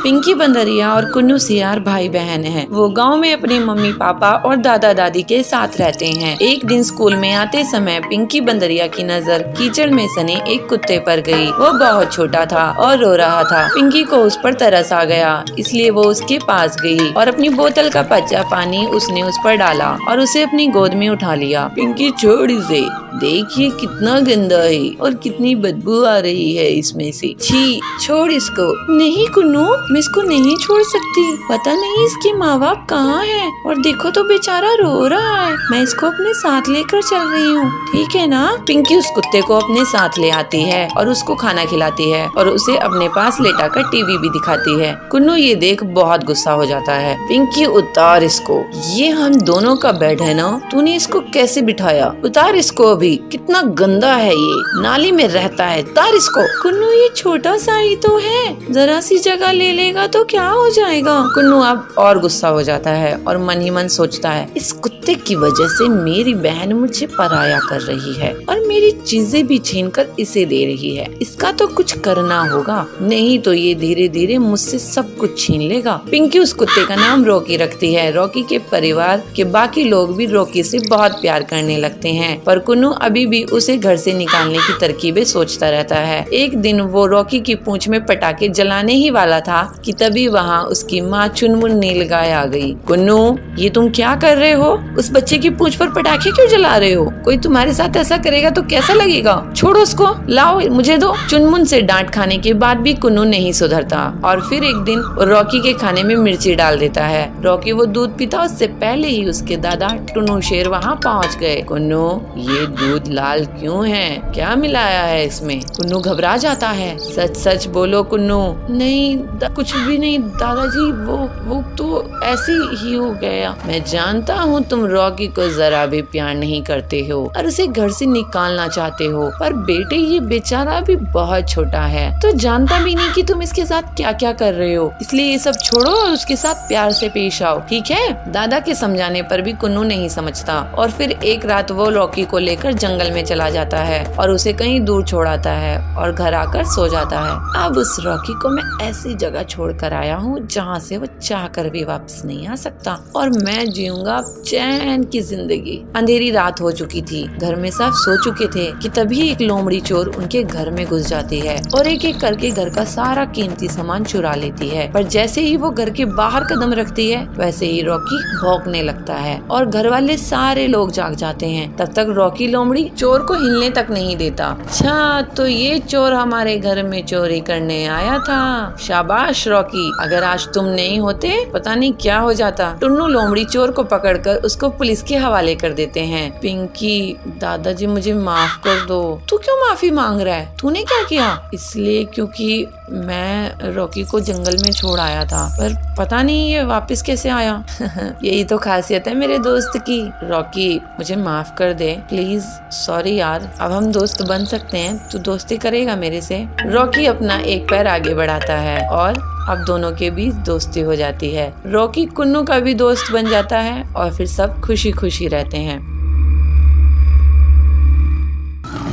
पिंकी बंदरिया और कुन्नू सियार भाई बहन हैं। वो गांव में अपने मम्मी पापा और दादा दादी के साथ रहते हैं। एक दिन स्कूल में आते समय पिंकी बंदरिया की नजर कीचड़ में सने एक कुत्ते पर गई। वो बहुत छोटा था और रो रहा था। पिंकी को उस पर तरस आ गया, इसलिए वो उसके पास गई और अपनी बोतल का कच्चा पानी उसने उस पर डाला और उसे अपनी गोद में उठा लिया। पिंकी छोड़ इसे, देखिए कितना गंदा है और कितनी बदबू आ रही है इसमें से। छी, छोड़ इसको। नहीं कुन्नू, मैं इसको नहीं छोड़ सकती। पता नहीं इसके माँ बाप कहाँ हैं और देखो तो बेचारा रो रहा है। मैं इसको अपने साथ लेकर चल रही हूँ, ठीक है ना? पिंकी उस कुत्ते को अपने साथ ले आती है और उसको खाना खिलाती है और उसे अपने पास लेटाकर टीवी भी दिखाती है। कुन्नू ये देख बहुत गुस्सा हो जाता है। पिंकी उतार इसको, ये हम दोनों का बेड है ना, तूने इसको कैसे बिठाया? उतार इसको, अभी कितना गंदा है ये, नाली में रहता है, उतार इसको। कुन्नू ये छोटा सा ही तो है, जरा सी जगह ले लेगा तो क्या हो जाएगा? कुन्नू अब और गुस्सा हो जाता है और मन ही मन सोचता है, इस कुत्ते की वजह से मेरी बहन मुझे पराया कर रही है और मेरी चीजें भी छीन कर इसे दे रही है। इसका तो कुछ करना होगा, नहीं तो ये धीरे धीरे मुझसे सब कुछ छीन लेगा। पिंकी उस कुत्ते का नाम रॉकी रखती है। रॉकी के परिवार के बाकी लोग भी रॉकी से बहुत प्यार करने लगते हैं, पर कुन्नू अभी भी उसे घर से निकालने की तरकीबें सोचता रहता है। एक दिन वो रॉकी की पूंछ में पटाखे जलाने ही वाला था कि तभी वहाँ उसकी माँ चुनमुन नीलगाय आ गई। कुन्नू, ये तुम क्या कर रहे हो? उस बच्चे की पूंछ पर पटाखे क्यों जला रहे हो? कोई तुम्हारे साथ ऐसा करेगा तो कैसा लगेगा? छोड़ो उसको, लाओ मुझे दो। चुनमुन से डांट खाने के बाद भी कुन्नू नहीं सुधरता और फिर एक दिन रॉकी के खाने में मिर्ची डाल देता है। रॉकी वो दूध पीता उससे पहले ही उसके दादा टुन्नू शेर वहाँ पहुँच गए। कुन्नू, ये दूध लाल क्यों है? क्या मिलाया है इसमें? कुन्नू घबरा जाता है। सच सच बोलो कुन्नू। नहीं कुछ भी नहीं दादाजी, वो तो ऐसे ही हो गया। मैं जानता हूँ तुम रॉकी को जरा भी प्यार नहीं करते हो और उसे घर से निकालना चाहते हो, पर बेटे ये बेचारा भी बहुत छोटा है, तो जानता भी नहीं कि तुम इसके साथ क्या क्या कर रहे हो, इसलिए ये सब छोड़ो और उसके साथ प्यार से पेश आओ, ठीक है? दादा के समझाने पर भी कुन्नू नहीं समझता और फिर एक रात वो रॉकी को लेकर जंगल में चला जाता है और उसे कहीं दूर छोड़ाता है और घर आकर सो जाता है। अब उस रॉकी को मैं ऐसी जगह छोड़ कर आया हूँ जहाँ से वो चाह कर भी वापस नहीं आ सकता और मैं जीऊंगा चैन की जिंदगी। अंधेरी रात हो चुकी थी, घर में सब सो चुके थे कि तभी एक लोमड़ी चोर उनके घर में घुस जाती है और एक एक करके घर का सारा कीमती सामान चुरा लेती है। पर जैसे ही वो घर के बाहर कदम रखती है वैसे ही रॉकी भौंकने लगता है और घर वाले सारे लोग जाग जाते हैं। तब तक रॉकी लोमड़ी चोर को हिलने तक नहीं देता। अच्छा, तो ये चोर हमारे घर में चोरी करने आया था। शाबाश रॉकी, अगर आज तुम नहीं होते पता नहीं क्या हो जाता। टुन्नू लोमड़ी चोर को पकड़कर उसको पुलिस के हवाले कर देते हैं। पिंकी, दादाजी मुझे माफ कर दो। तू क्यों माफी मांग रहा है? तूने क्या किया? इसलिए क्योंकि मैं रॉकी को जंगल में छोड़ आया था, पर पता नहीं ये वापस कैसे आया। यही तो खासियत है मेरे दोस्त की। रॉकी, मुझे माफ कर दे प्लीज। सॉरी यार, अब हम दोस्त बन सकते हैं, तू दोस्ती करेगा मेरे से? रॉकी अपना एक पैर आगे बढ़ाता है और अब दोनों के बीच दोस्ती हो जाती है। रॉकी कुन्नू का भी दोस्त बन जाता है और फिर सब खुशी खुशी रहते हैं।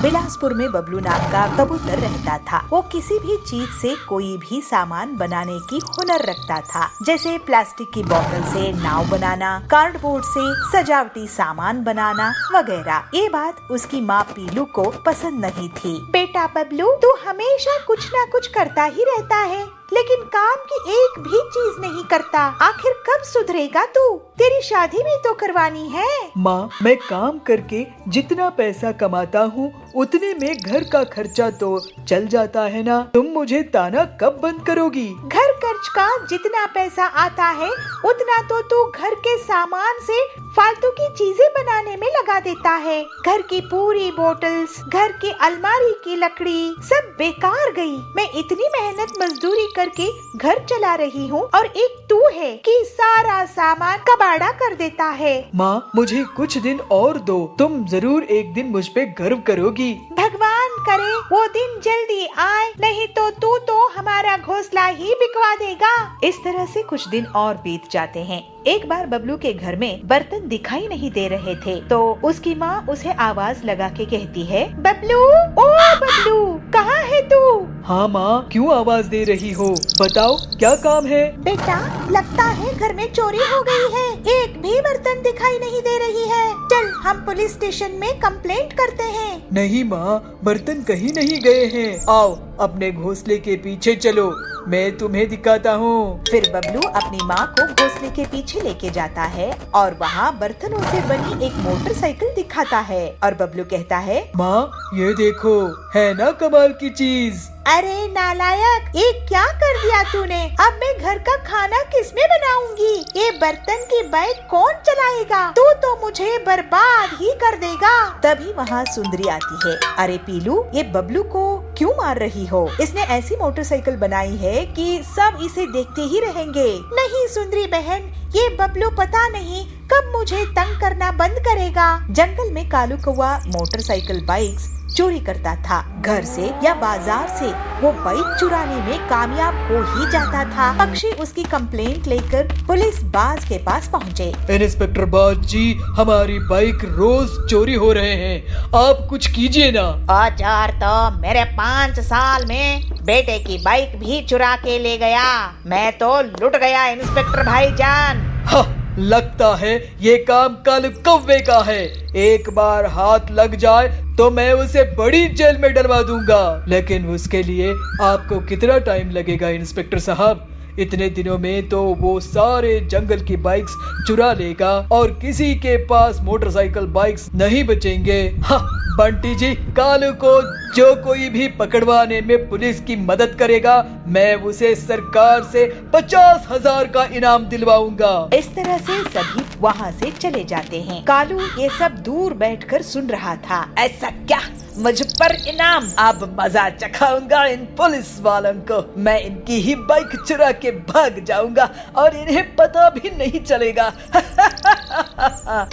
बिलासपुर में बबलू नाम का कबूतर रहता था। वो किसी भी चीज से कोई भी सामान बनाने की हुनर रखता था, जैसे प्लास्टिक की बोतल से नाव बनाना, कार्डबोर्ड से सजावटी सामान बनाना वगैरह। ये बात उसकी माँ पीलू को पसंद नहीं थी। बेटा बबलू, तू हमेशा कुछ न कुछ करता ही रहता है, लेकिन काम की एक भी चीज नहीं करता। आखिर कब सुधरेगा तू? तेरी शादी भी तो करवानी है। माँ, मैं काम करके जितना पैसा कमाता हूँ उतने में घर का खर्चा तो चल जाता है ना। तुम मुझे ताना कब बंद करोगी? घर खर्च का जितना पैसा आता है उतना तो तू घर के सामान से फालतू की चीजें बनाने में लगा देता है। घर की पूरी बोतल्स, घर की अलमारी की लकड़ी सब बेकार गई। मैं इतनी मेहनत मजदूरी करके घर चला रही हूँ और एक तू है कि सारा सामान कबाड़ा कर देता है। माँ, मुझे कुछ दिन और दो, तुम जरूर एक दिन मुझ पे गर्व करोगी। भगवान करे वो दिन जल्दी आए, नहीं तो तू तो हमारा घोंसला ही बिकवा देगा। इस तरह से कुछ दिन और बीत जाते हैं। एक बार बबलू के घर में बर्तन दिखाई नहीं दे रहे थे तो उसकी माँ उसे आवाज लगा के कहती है, बबलू, ओ बबलू, कहाँ है तू? हाँ माँ, क्यों आवाज दे रही हो? बताओ क्या काम है? बेटा, लगता है घर में चोरी हो गई है। एक भी बर्तन दिखाई नहीं दे रही है। चल हम पुलिस स्टेशन में कंप्लेंट करते हैं। नहीं माँ, बर्तन कहीं नहीं गए हैं। आओ अपने घोंसले के पीछे चलो, मैं तुम्हें दिखाता हूँ। फिर बबलू अपनी माँ को घोंसले के पीछे लेके जाता है और वहाँ बर्तनों से बनी एक मोटरसाइकिल दिखाता है और बबलू कहता है, माँ ये देखो, है ना कमाल की चीज। अरे नालायक, ये क्या कर दिया तूने? अब मैं घर का खाना किसमें बनाऊंगी? ये बर्तन की बाइक कौन चलाएगा? तू तो मुझे बर्बाद ही कर देगा। तभी वहाँ सुंदरी आती है। अरे पीलू, ये बबलू को क्यों मार रही हो? इसने ऐसी मोटरसाइकिल बनाई है कि सब इसे देखते ही रहेंगे। नहीं सुंदरी बहन, ये बबलू पता नहीं कब मुझे तंग करना बंद करेगा। जंगल में कालू कौवा मोटरसाइकिल बाइक्स चोरी करता था। घर से या बाजार से वो बाइक चुराने में कामयाब हो ही जाता था। पक्षी उसकी कंप्लेंट लेकर पुलिस बाज के पास पहुँचे। इंस्पेक्टर बाज जी, हमारी बाइक रोज चोरी हो रहे हैं, आप कुछ कीजिए ना। औजार तो मेरे 5 साल में बेटे की बाइक भी चुरा के ले गया। मैं तो लुट गया इंस्पेक्टर भाईजान। हाँ, लगता है ये काम कालू कौवे का है। एक बार हाथ लग जाए तो मैं उसे बड़ी जेल में डलवा दूंगा। लेकिन उसके लिए आपको कितना टाइम लगेगा इंस्पेक्टर साहब? इतने दिनों में तो वो सारे जंगल की बाइक्स चुरा लेगा और किसी के पास मोटरसाइकिल बाइक्स नहीं बचेंगे। हाँ, बंटी जी, कालू को जो कोई भी पकड़वाने में पुलिस की मदद करेगा, मैं उसे सरकार से 50,000 का इनाम दिलवाऊंगा। इस तरह से सभी वहाँ से चले जाते हैं। कालू ये सब दूर बैठकर सुन रहा था। ऐसा क्या? मुझ पर इनाम? अब मजा चखाऊंगा इन पुलिस वालों को। मैं इनकी ही बाइक चुरा के भाग जाऊंगा और इन्हें पता भी नहीं चलेगा।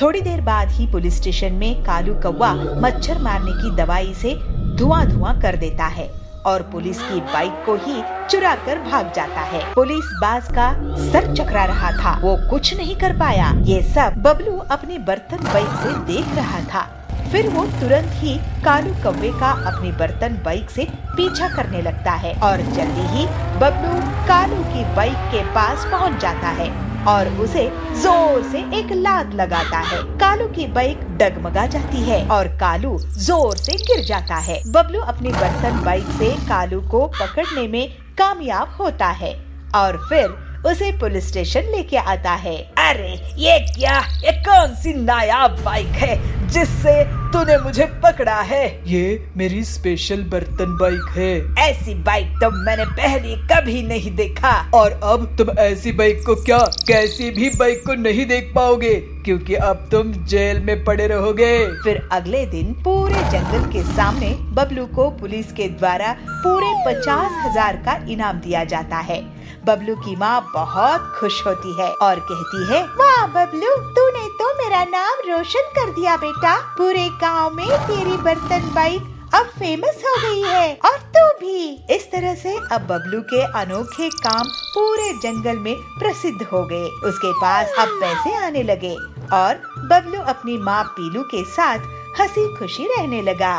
थोड़ी देर बाद ही पुलिस स्टेशन में कालू कौवा मच्छर मारने की दवाई से धुआं कर देता है और पुलिस की बाइक को ही चुरा कर भाग जाता है। पुलिस बाज का सर चकरा रहा था, वो कुछ नहीं कर पाया। ये सब बबलू अपनी बर्तन बाइक से देख रहा था। फिर वो तुरंत ही कालू कौवे का अपनी बर्तन बाइक से पीछा करने लगता है और जल्दी ही बबलू कालू की बाइक के पास पहुंच जाता है और उसे जोर से एक लात लगाता है। कालू की बाइक डगमगा जाती है और कालू जोर से गिर जाता है। बबलू अपनी बर्तन बाइक से कालू को पकड़ने में कामयाब होता है और फिर उसे पुलिस स्टेशन लेके आता है। अरे ये क्या? ये कौन सी नायाब बाइक है जिससे तूने मुझे पकड़ा है? ये मेरी स्पेशल बर्तन बाइक है। ऐसी बाइक तो मैंने पहले कभी नहीं देखा। और अब तुम ऐसी बाइक को क्या, कैसी भी बाइक को नहीं देख पाओगे, क्योंकि अब तुम जेल में पड़े रहोगे। फिर अगले दिन पूरे जंगल के सामने बबलू को पुलिस के द्वारा पूरे 50,000 का इनाम दिया जाता है। बबलू की माँ बहुत खुश होती है और कहती है, वाह बबलू, तूने तो मेरा नाम रोशन कर दिया बेटा। पूरे गांव में तेरी बर्तन बाइक अब फेमस हो गई है और तू भी। इस तरह से अब बबलू के अनोखे काम पूरे जंगल में प्रसिद्ध हो गए। उसके पास अब पैसे आने लगे और बबलू अपनी माँ पीलू के साथ हंसी खुशी रहने लगा।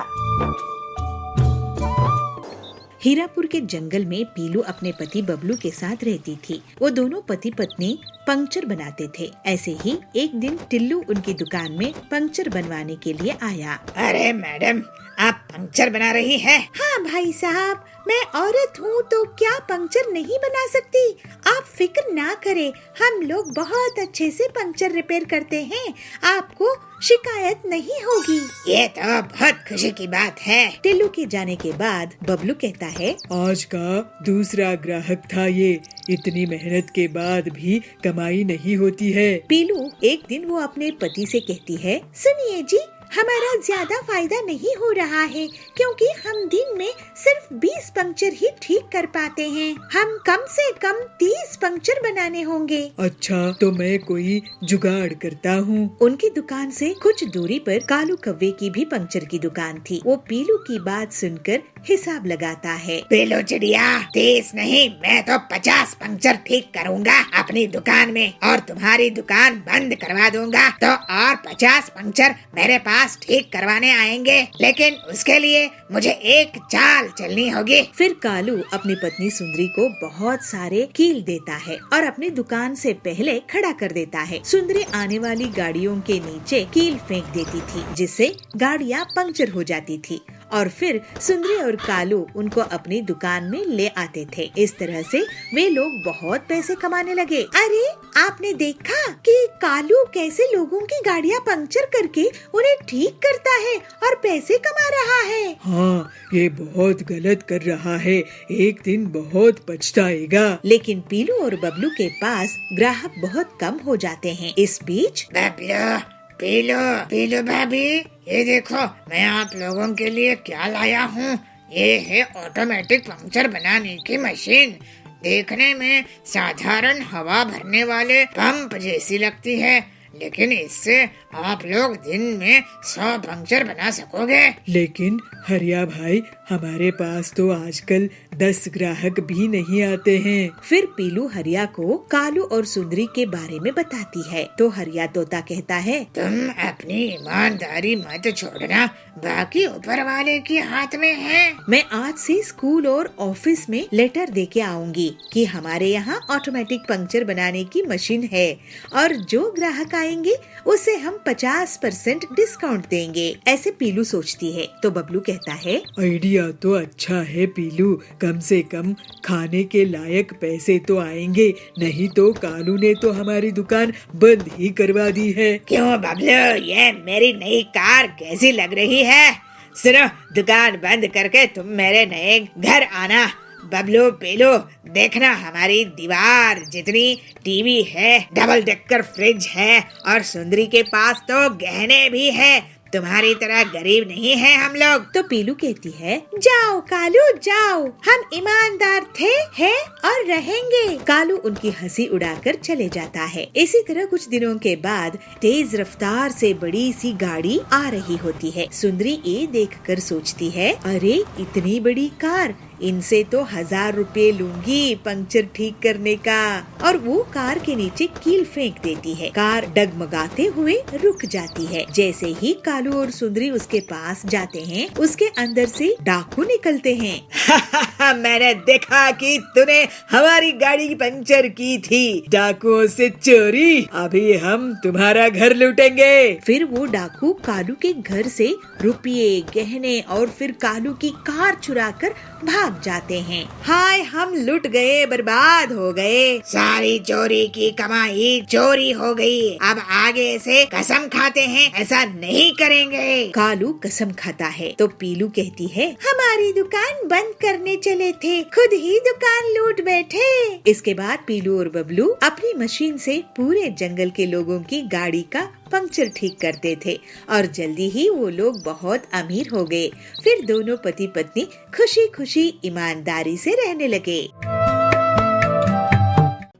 हीरापुर के जंगल में पीलू अपने पति बबलू के साथ रहती थी। वो दोनों पति पत्नी पंक्चर बनाते थे। ऐसे ही एक दिन टिल्लू उनकी दुकान में पंक्चर बनवाने के लिए आया। अरे मैडम, आप पंक्चर बना रही हैं? हाँ भाई साहब, मैं औरत हूँ तो क्या पंक्चर नहीं बना सकती? आप फिक्र ना करें, हम लोग बहुत अच्छे से पंक्चर रिपेयर करते हैं, आपको शिकायत नहीं होगी। ये तो बहुत खुशी की बात है। टिल्लू के जाने के बाद बबलू कहता है, आज का दूसरा ग्राहक था ये। इतनी मेहनत के बाद भी कमाई नहीं होती है। पीलू एक दिन वो अपने पति से कहती है, सुनिए जी, हमारा ज्यादा फायदा नहीं हो रहा है क्योंकि हम दिन में सिर्फ 20 पंक्चर ही ठीक कर पाते हैं। हम कम से कम 30 पंक्चर बनाने होंगे। अच्छा, तो मैं कोई जुगाड़ करता हूँ। उनकी दुकान से कुछ दूरी पर कालू कौवे की भी पंक्चर की दुकान थी। वो पीलू की बात सुनकर हिसाब लगाता है। पीलू चिड़िया, 30 नहीं मैं तो 50 पंक्चर ठीक करूँगा अपनी दुकान में और तुम्हारी दुकान बंद करवा दूंगा। तो और 50 पंक्चर मेरे पास ठीक करवाने आएंगे, लेकिन उसके लिए मुझे एक चाल चलनी होगी। फिर कालू अपनी पत्नी सुंदरी को बहुत सारे कील देता है और अपनी दुकान से पहले खड़ा कर देता है। सुंदरी आने वाली गाड़ियों के नीचे कील फेंक देती थी, जिससे गाड़ियाँ पंक्चर हो जाती थी और फिर सुंदरी और कालू उनको अपनी दुकान में ले आते थे। इस तरह से वे लोग बहुत पैसे कमाने लगे। अरे आपने देखा कि कालू कैसे लोगों की गाड़ियाँ पंक्चर करके उन्हें ठीक करता है और पैसे कमा रहा है। हाँ, ये बहुत गलत कर रहा है, एक दिन बहुत पछताएगा। लेकिन पीलू और बबलू के पास ग्राहक बहुत कम हो जाते हैं। इस बीच पीलू पीलू भाभी, ये देखो मैं आप लोगों के लिए क्या लाया हूँ। ये है ऑटोमेटिक पंक्चर बनाने की मशीन। देखने में साधारण हवा भरने वाले पंप जैसी लगती है, लेकिन इससे आप लोग दिन में 100 पंक्चर बना सकोगे। लेकिन हरिया भाई, हमारे पास तो आजकल 10 ग्राहक भी नहीं आते हैं। फिर पीलू हरिया को कालू और सुंदरी के बारे में बताती है। तो हरिया तोता कहता है, तुम अपनी ईमानदारी मत छोड़ना, बाकी ऊपर वाले के हाथ में है। मैं आज से स्कूल और ऑफिस में लेटर दे के आऊंगी कि हमारे यहाँ ऑटोमेटिक पंक्चर बनाने की मशीन है और जो ग्राहक आएंगे उसे हम 50% डिस्काउंट देंगे। ऐसे पीलू सोचती है। तो बबलू कहता है, आइडिया तो अच्छा है पीलू, कम से कम खाने के लायक पैसे तो आएंगे, नहीं तो कालू ने तो हमारी दुकान बंद ही करवा दी है। क्यों बबलू, ये मेरी नई कार कैसी लग रही है? सुनो, दुकान बंद करके तुम मेरे नए घर आना। बबलू पीलू, देखना हमारी दीवार जितनी टीवी है, डबल डेकर फ्रिज है और सुंदरी के पास तो गहने भी है। तुम्हारी तरह गरीब नहीं है हम लोग। तो पीलू कहती है, जाओ कालू जाओ, हम ईमानदार थे, हैं और रहेंगे। कालू उनकी हंसी उड़ाकर चले जाता है। इसी तरह कुछ दिनों के बाद तेज रफ्तार से बड़ी सी गाड़ी आ रही होती है। सुंदरी ये देखकर सोचती है, अरे इतनी बड़ी कार, इनसे तो 1000 रुपए लूंगी पंक्चर ठीक करने का। और वो कार के नीचे कील फेंक देती है। कार डगमगाते हुए रुक जाती है। जैसे ही कालू और सुंदरी उसके पास जाते हैं, उसके अंदर से डाकू निकलते हैं। मैंने देखा कि तूने हमारी गाड़ी पंक्चर की थी, डाकुओं से चोरी, अभी हम तुम्हारा घर लूटेंगे। फिर वो डाकू कालू के घर से रुपये, गहने और फिर कालू की कार चुराकर भाग जाते हैं। हाय, हम लुट गए, बर्बाद हो गए। सारी चोरी की कमाई चोरी हो गई। अब आगे से कसम खाते हैं ऐसा नहीं करेंगे। कालू कसम खाता है। तो पीलू कहती है, हमारी दुकान बंद करने चले थे, खुद ही दुकान लूट बैठे। इसके बाद पीलू और बबलू अपनी मशीन से पूरे जंगल के लोगों की गाड़ी का पंक्चर ठीक करते थे और जल्दी ही वो लोग बहुत अमीर हो गए। फिर दोनों पति पत्नी खुशी खुशी ईमानदारी से रहने लगे।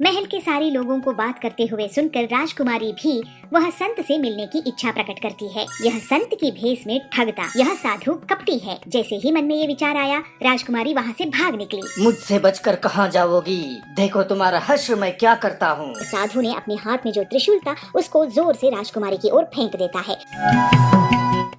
महल के सारे लोगों को बात करते हुए सुनकर राजकुमारी भी वह संत से मिलने की इच्छा प्रकट करती है। यह संत की भेष में ठगता, यह साधु कपटी है। जैसे ही मन में ये विचार आया, राजकुमारी वहाँ से भाग निकली। मुझसे बचकर कहाँ जाओगी? देखो तुम्हारा हश्र मैं क्या करता हूँ। साधु ने अपने हाथ में जो त्रिशूल था उसको जोर से राजकुमारी की ओर फेंक देता है।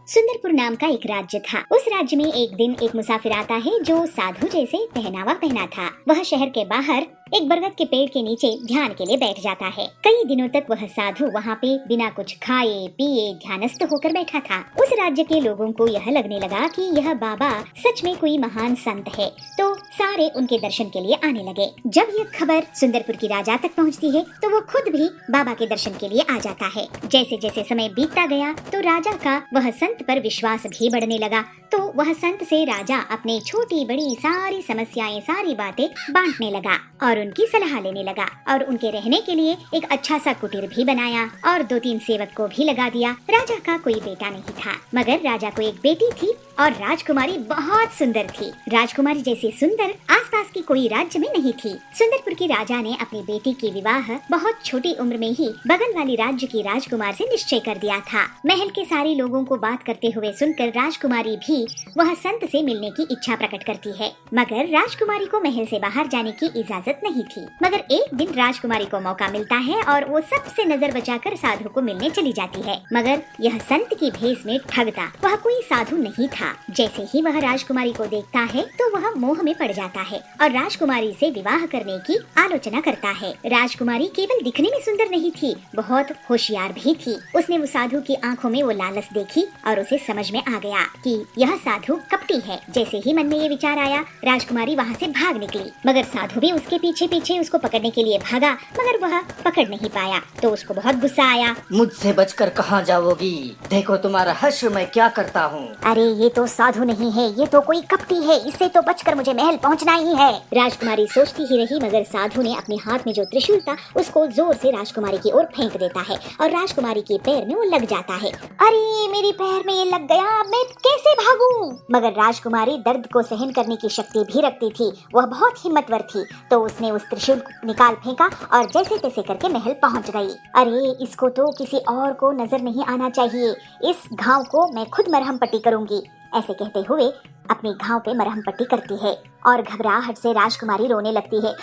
सुंदरपुर नाम का एक राज्य था। उस राज्य में एक दिन एक मुसाफिर आता है जो साधु जैसे पहनावा पहना था। वह शहर के बाहर एक बरगद के पेड़ के नीचे ध्यान के लिए बैठ जाता है। कई दिनों तक वह साधु वहाँ पे बिना कुछ खाए पिए ध्यानस्थ होकर बैठा था। उस राज्य के लोगों को यह लगने लगा कि यह बाबा सच में कोई महान संत है, तो सारे उनके दर्शन के लिए आने लगे। जब यह खबर सुंदरपुर की राजा तक पहुँचती है तो वो खुद भी बाबा के दर्शन के लिए आ जाता है। जैसे जैसे समय बीतता गया तो राजा का वह संत पर विश्वास भी बढ़ने लगा। तो वह संत से राजा अपने छोटी बड़ी सारी समस्याएं, सारी बातें बांटने लगा और उनकी सलाह लेने लगा और उनके रहने के लिए एक अच्छा सा कुटीर भी बनाया और 2-3 सेवक को भी लगा दिया। राजा का कोई बेटा नहीं था, मगर राजा को एक बेटी थी और राजकुमारी बहुत सुंदर थी। राजकुमारी जैसी सुंदर आसपास की कोई राज्य में नहीं थी। सुंदरपुर की राजा ने अपनी बेटी की विवाह बहुत छोटी उम्र में ही बगल वाली राज्य की राजकुमार से निश्चय कर दिया था। महल के सारे लोगों को बात करते हुए सुनकर राजकुमारी भी वह संत से मिलने की इच्छा प्रकट करती है, मगर राजकुमारी को महल से बाहर जाने की इजाजत नहीं थी। मगर एक दिन राजकुमारी को मौका मिलता है और वो सबसे नजर बचाकर साधु को मिलने चली जाती है, मगर यह संत की भेष में ठगता वह कोई साधु नहीं था। जैसे ही वह राजकुमारी को देखता है तो वह मोह में पड़ जाता है और राजकुमारी से विवाह करने की आलोचना करता है। राजकुमारी केवल दिखने में सुंदर नहीं थी, बहुत होशियार भी थी। उसने वो साधु की आंखों में वो लालच देखी और उसे समझ में आ गया कि यह साधु कपटी है। जैसे ही मन में ये विचार आया, राजकुमारी वहाँ से भाग निकली, मगर साधु भी उसके पीछे पीछे उसको पकड़ने के लिए भागा, मगर वह पकड़ नहीं पाया तो उसको बहुत गुस्सा आया। मुझसे बचकर कहाँ जाओगी? देखो तुम्हारा हश्र मैं क्या करता हूँ। अरे ये तो साधु नहीं है, ये तो कोई कपटी है, इससे तो बचकर मुझे महल पहुंचना ही है। राजकुमारी सोचती ही रही, मगर साधु ने अपने हाथ में जो त्रिशूल था उसको जोर से राजकुमारी की ओर फेंक देता है और राजकुमारी के पैर में वो लग जाता है। अरे मेरे पैर में ये लग गया, अब मैं कैसे भागूं? मगर राजकुमारी दर्द को सहन करने की शक्ति भी रखती थी, वह बहुत हिम्मतवर थी, तो उसने उस त्रिशूल निकाल फेंका और जैसे तैसे करके महल पहुंच गई। अरे इसको तो किसी और को नजर नहीं आना चाहिए, इस घाव को मैं खुद मरहम पट्टी करूंगी। ऐसे कहते हुए अपने घाव पे मरहम पट्टी करती है और घबराहट से राजकुमारी रोने लगती है।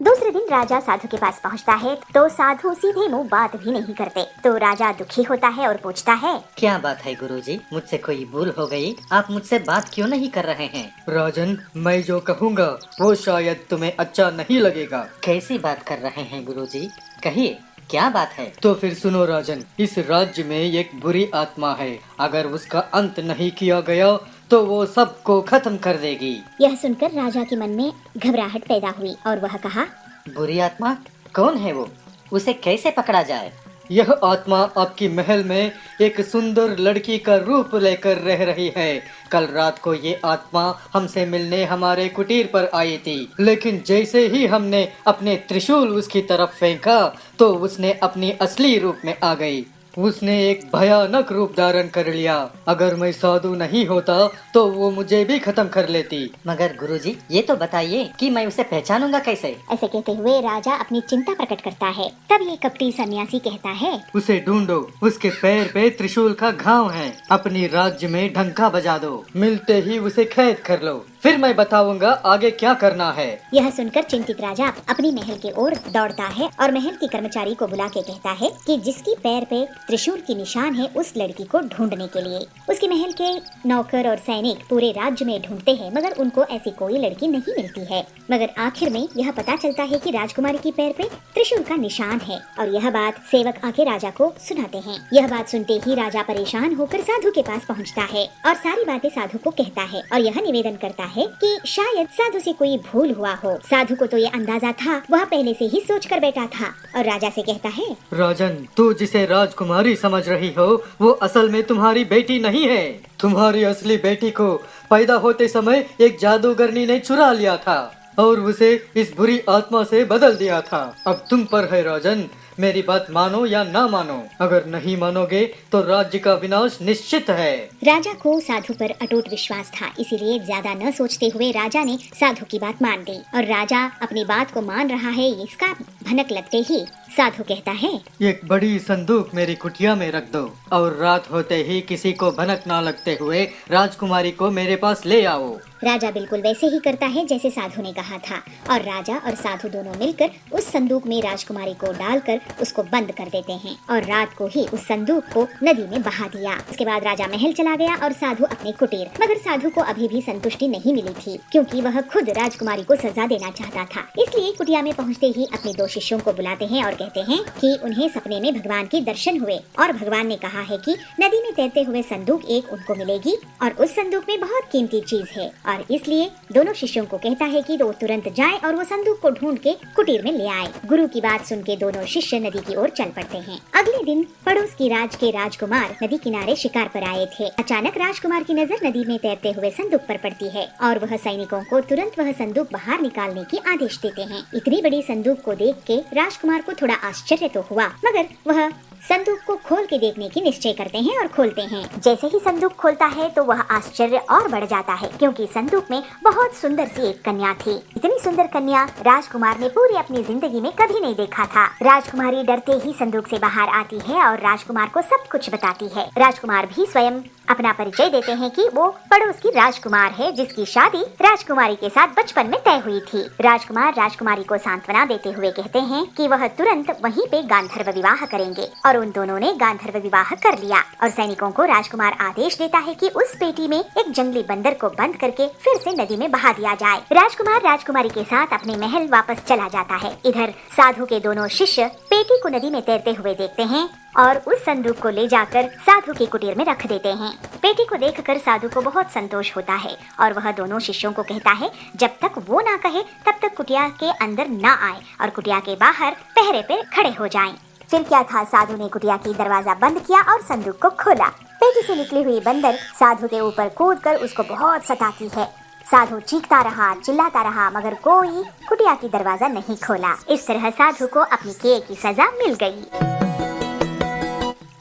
दूसरे दिन राजा साधु के पास पहुंचता है तो साधु सीधे मुंह बात भी नहीं करते, तो राजा दुखी होता है और पूछता है, क्या बात है गुरुजी? मुझसे कोई भूल हो गई? आप मुझसे बात क्यों नहीं कर रहे हैं? राजन, मैं जो कहूँगा वो शायद तुम्हें अच्छा नहीं लगेगा। कैसी बात कर रहे हैं गुरुजी? कहिए, क्या बात है? तो फिर सुनो राजन, इस राज्य में एक बुरी आत्मा है, अगर उसका अंत नहीं किया गया तो वो सबको खत्म कर देगी। यह सुनकर राजा के मन में घबराहट पैदा हुई और वह कहा, बुरी आत्मा कौन है वो? उसे कैसे पकड़ा जाए? यह आत्मा आपकी महल में एक सुंदर लड़की का रूप लेकर रह रही है। कल रात को ये आत्मा हमसे मिलने हमारे कुटीर पर आई थी, लेकिन जैसे ही हमने अपने त्रिशूल उसकी तरफ फेंका तो उसने अपनी असली रूप में आ गई। उसने एक भयानक रूप धारण कर लिया। अगर मैं साधु नहीं होता तो वो मुझे भी खत्म कर लेती। मगर गुरुजी, ये तो बताइए कि मैं उसे पहचानूंगा कैसे? ऐसे कहते हुए राजा अपनी चिंता प्रकट करता है। तब ये कपटी सन्यासी कहता है, उसे ढूंढो, उसके पैर पे त्रिशूल का घाव है, अपनी राज्य में डंका बजा दो, मिलते ही उसे कैद कर लो, फिर मैं बताऊंगा आगे क्या करना है। यह सुनकर चिंतित राजा अपनी महल की ओर दौड़ता है और महल के कर्मचारी को बुला के कहता है कि जिसकी पैर पे त्रिशूल की निशान है उस लड़की को ढूंढने के लिए। उसके महल के नौकर और सैनिक पूरे राज्य में ढूंढते हैं, मगर उनको ऐसी कोई लड़की नहीं मिलती है। मगर आखिर में यह पता चलता है कि राजकुमारी की पैर पे त्रिशूल का निशान है और यह बात सेवक आके राजा को सुनाते हैं। यह बात सुनते ही राजा परेशान होकर साधु के पास पहुँचता है और सारी बातें साधु को कहता है और यह निवेदन करता है कि शायद साधु से कोई भूल हुआ हो। साधु को तो ये अंदाजा था, वह पहले से ही सोच कर बैठा था और राजा से कहता है, राजन, तू जिसे राजकुमारी समझ रही हो वो असल में तुम्हारी बेटी नहीं है। तुम्हारी असली बेटी को पैदा होते समय एक जादूगरनी ने चुरा लिया था और उसे इस बुरी आत्मा से बदल दिया था। अब तुम पर है राजन, मेरी बात मानो या ना मानो। अगर नहीं मानोगे तो राज्य का विनाश निश्चित है। राजा को साधु पर अटूट विश्वास था, इसीलिए ज्यादा न सोचते हुए राजा ने साधु की बात मान ली और राजा अपनी बात को मान रहा है इसका भनक लगते ही साधु कहता है, एक बड़ी संदूक मेरी कुटिया में रख दो और रात होते ही किसी को भनक ना लगते हुए राजकुमारी को मेरे पास ले आओ। राजा बिल्कुल वैसे ही करता है जैसे साधु ने कहा था और राजा और साधु दोनों मिलकर उस संदूक में राजकुमारी को डालकर उसको बंद कर देते हैं और रात को ही उस संदूक को नदी में बहा दिया। उसके बाद राजा महल चला गया और साधु अपने कुटीर। मगर साधु को अभी भी संतुष्टि नहीं मिली थी, क्योंकि वह खुद राजकुमारी को सजा देना चाहता था। इसलिए कुटिया में पहुँचते ही अपने 2 शिष्यों को बुलाते हैं और कहते हैं कि उन्हें सपने में भगवान के दर्शन हुए और भगवान ने कहा है कि नदी में तैरते हुए संदूक एक उनको मिलेगी और उस संदूक में बहुत कीमती चीज है और इसलिए दोनों शिष्यों को कहता है कि वो तुरंत जाएं और वो संदूक को ढूंढ के कुटीर में ले आए। गुरु की बात सुन के दोनों शिष्य नदी की ओर चल पड़ते हैं। अगले दिन पड़ोस की राज के राजकुमार नदी किनारे शिकार पर आए थे। अचानक राजकुमार की नजर नदी में तैरते हुए संदूक पर पड़ती है और वह सैनिकों को तुरंत वह संदूक बाहर निकालने की आदेश देते हैं। इतनी बड़ी संदूक को देख के राजकुमार को थोड़ा आश्चर्य तो हुआ, मगर वह संदूक को खोल के देखने की निश्चय करते हैं और खोलते हैं। जैसे ही संदूक खोलता है तो वह आश्चर्य और बढ़ जाता है, क्योंकि संदूक में बहुत सुंदर सी एक कन्या थी। इतनी सुंदर कन्या राजकुमार ने पूरी अपनी जिंदगी में कभी नहीं देखा था। राजकुमारी डरते ही संदूक से बाहर आती है और राजकुमार को सब कुछ बताती है। राजकुमार भी स्वयं अपना परिचय देते हैं कि वो पड़ोस की राजकुमार है, जिसकी शादी राजकुमारी के साथ बचपन में तय हुई थी। राजकुमार राजकुमारी को सांत्वना देते हुए कहते हैं कि वह तुरंत वहीं पे गांधर्व विवाह करेंगे, और उन दोनों ने गांधर्व विवाह कर लिया। और सैनिकों को राजकुमार आदेश देता है कि उस पेटी में एक जंगली बंदर को बंद करके फिर से नदी में बहा दिया जाए। राजकुमार राजकुमारी के साथ अपने महल वापस चला जाता है। इधर साधु के दोनों शिष्य पेटी को नदी में तैरते हुए देखते हैं और उस संदूक को ले जाकर साधु के कुटीर में रख देते हैं। पेटी को देखकर साधु को बहुत संतोष होता है और वह दोनों शिष्यों को कहता है जब तक वो ना कहे तब तक कुटिया के अंदर ना आए और कुटिया के बाहर पहरे पे खड़े हो जाएं। फिर क्या था, साधु ने कुटिया की दरवाजा बंद किया और संदूक को खोला। पेटी से निकली हुई बंदर साधु के ऊपर कूदकर उसको बहुत सताती है। साधु चीखता रहा, चिल्लाता रहा, मगर कोई कुटिया की दरवाजा नहीं खोला। इस तरह साधु को अपनी किए की सजा मिल गई।